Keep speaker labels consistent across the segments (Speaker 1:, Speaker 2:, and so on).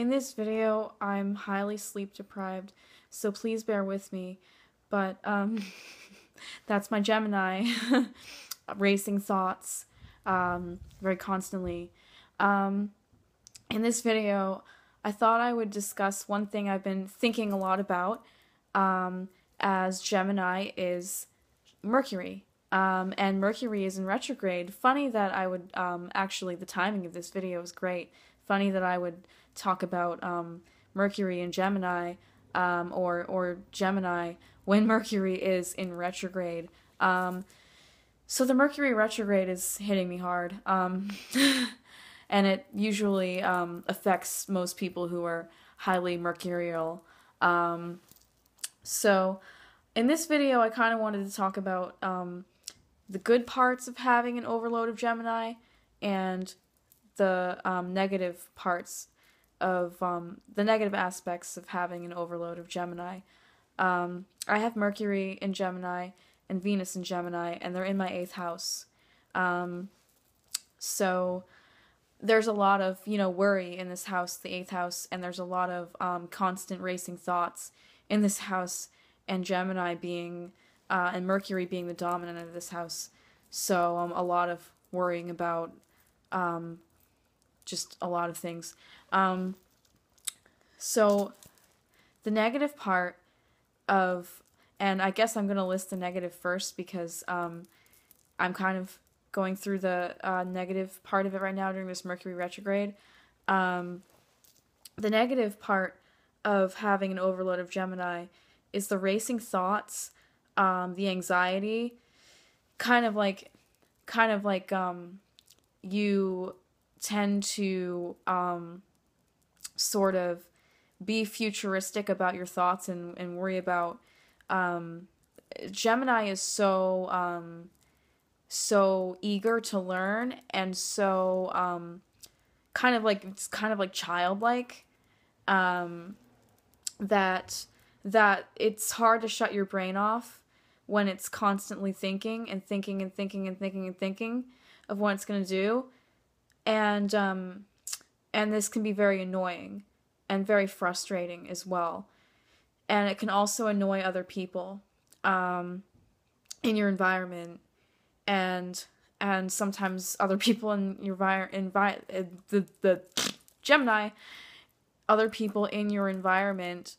Speaker 1: In this video, I'm highly sleep deprived, so please bear with me, but, that's my Gemini, racing thoughts, very constantly. In this video, I thought I would discuss one thing I've been thinking a lot about, as Gemini is Mercury. And Mercury is in retrograde. Funny that I would, actually, the timing of this video is great. Funny that I would talk about, Mercury and Gemini, or Gemini when Mercury is in retrograde. So the Mercury retrograde is hitting me hard. And it usually, affects most people who are highly mercurial. So in this video, I kind of wanted to talk about, the good parts of having an overload of Gemini and the negative parts of the negative aspects of having an overload of Gemini. I have Mercury in Gemini and Venus in Gemini, and they're in my 8th house. So there's a lot of, worry in this house, the 8th house, and there's a lot of constant racing thoughts in this house, and Gemini being and Mercury being the dominant of this house. So a lot of worrying about just a lot of things. So the negative part of, and I guess I'm going to list the negative first because I'm kind of going through the negative part of it right now during this Mercury retrograde. The negative part of having an overload of Gemini is the racing thoughts, the anxiety, kind of like you tend to sort of be futuristic about your thoughts and worry about Gemini is so eager to learn and so it's kind of like childlike, that it's hard to shut your brain off when it's constantly thinking and thinking and thinking and thinking and thinking of what it's going to do. And this can be very annoying and very frustrating as well. And it can also annoy other people in your environment, and sometimes other people in your the Gemini, other people in your environment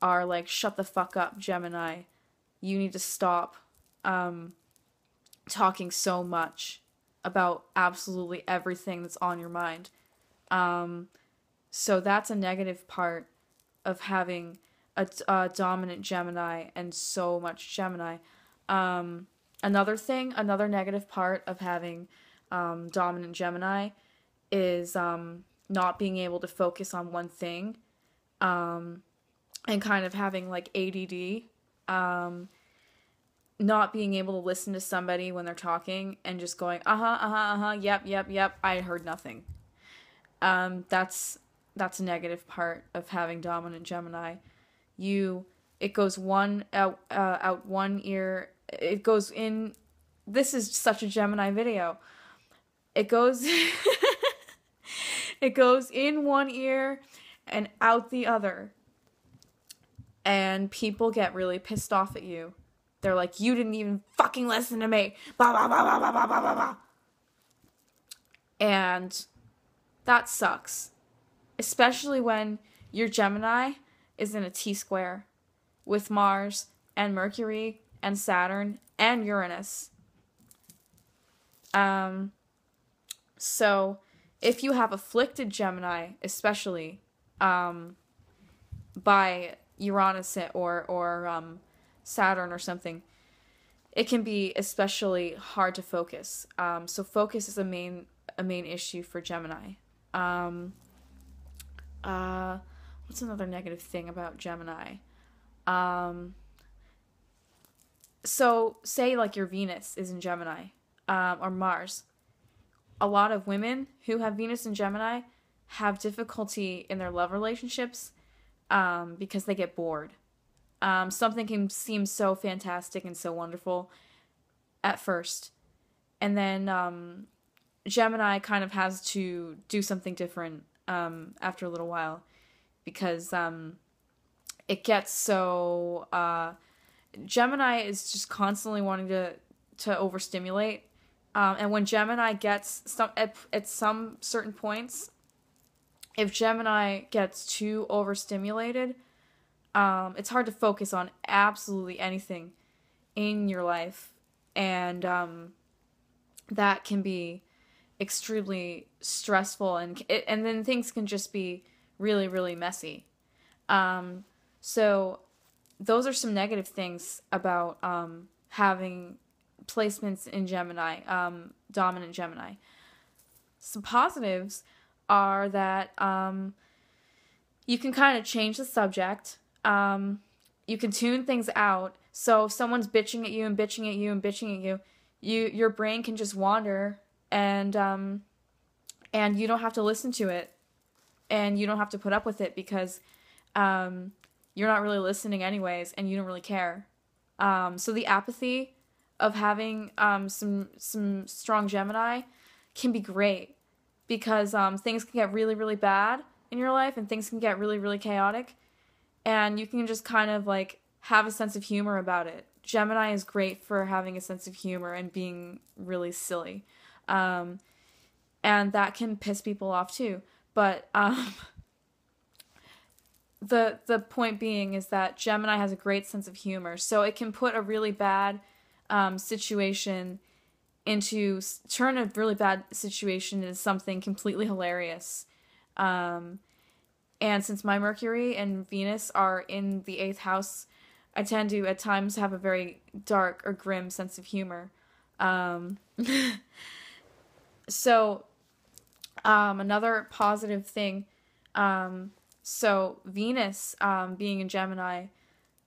Speaker 1: are like, shut the fuck up, Gemini. You need to stop talking so much about absolutely everything that's on your mind. So that's a negative part of having a dominant Gemini and so much Gemini. Another negative part of having dominant Gemini is not being able to focus on one thing, and kind of having like ADD, not being able to listen to somebody when they're talking and just going, yep, I heard nothing. That's a negative part of having dominant Gemini. It goes out one ear. It goes in. This is such a Gemini video. It goes it goes in one ear and out the other. And people get really pissed off at you. They're like, you didn't even fucking listen to me. Blah, blah, blah, blah, blah, blah, blah, blah. And that sucks. Especially when your Gemini is in a T-square with Mars and Mercury and Saturn and Uranus. So if you have afflicted Gemini, especially by Uranus or Saturn or something, it can be especially hard to focus. So focus is a main issue for Gemini. What's another negative thing about Gemini? So say like your Venus is in Gemini, or Mars. A lot of women who have Venus in Gemini have difficulty in their love relationships, because they get bored. Something can seem so fantastic and so wonderful at first, and then Gemini kind of has to do something different after a little while, because it gets so Gemini is just constantly wanting to overstimulate, and when Gemini gets at some certain points, if Gemini gets too overstimulated, it's hard to focus on absolutely anything in your life, and that can be extremely stressful, and then things can just be really, really messy. So those are some negative things about having placements in Gemini, dominant Gemini. Some positives are that you can kind of change the subject. You can tune things out. So if someone's bitching at you and bitching at you and bitching at you, your brain can just wander, and you don't have to listen to it, and you don't have to put up with it, because you're not really listening anyways, and you don't really care. So the apathy of having some strong Gemini can be great, because things can get really, really bad in your life, and things can get really, really chaotic, and you can just kind of like have a sense of humor about it. Gemini is great for having a sense of humor and being really silly. And that can piss people off too. But the point being is that Gemini has a great sense of humor. So it can put a really bad situation turn a really bad situation into something completely hilarious. And since my Mercury and Venus are in the 8th house, I tend to, at times, have a very dark or grim sense of humor. So, another positive thing, so Venus, being in Gemini,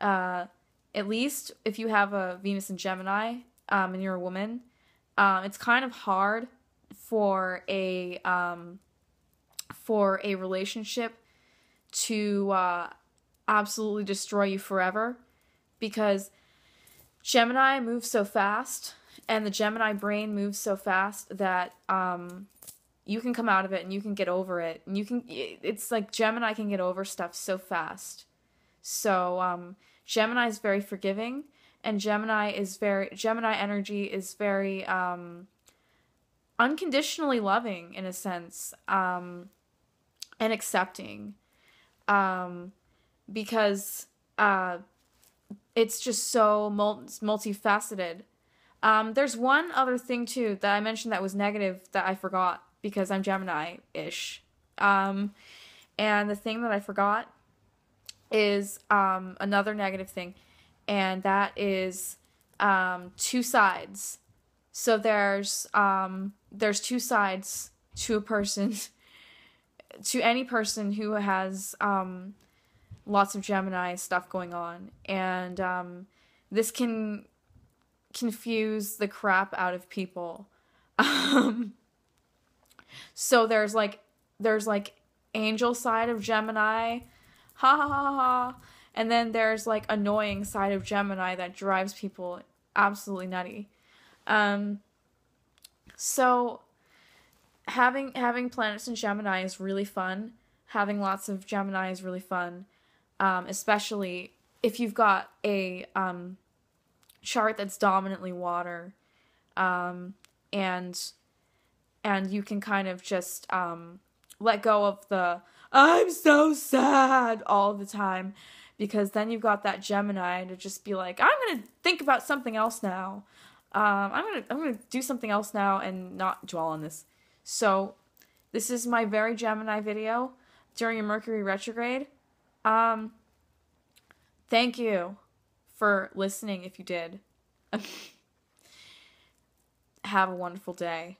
Speaker 1: at least if you have a Venus in Gemini, and you're a woman, it's kind of hard for a relationship to, absolutely destroy you forever, because Gemini moves so fast, and the Gemini brain moves so fast that you can come out of it and you can get over it. And it's like Gemini can get over stuff so fast. So Gemini is very forgiving, and Gemini energy is very unconditionally loving in a sense, and accepting, because it's just so multifaceted. There's one other thing too that I mentioned that was negative that I forgot, because I'm Gemini-ish. And the thing that I forgot is another negative thing, and that is two sides. So there's two sides to a person, to any person who has lots of Gemini stuff going on, and this can confuse the crap out of people. So there's like angel side of Gemini, ha ha ha ha, and then there's like annoying side of Gemini that drives people absolutely nutty. So having planets in Gemini is really fun. Having lots of Gemini is really fun, especially if you've got a chart that's dominantly water, and you can kind of just let go of the "I'm so sad" all the time, because then you've got that Gemini to just be like, I'm gonna think about something else now. I'm gonna do something else now and not dwell on this. So this is my very Gemini video during a Mercury retrograde. Thank you for listening if you did. Have a wonderful day.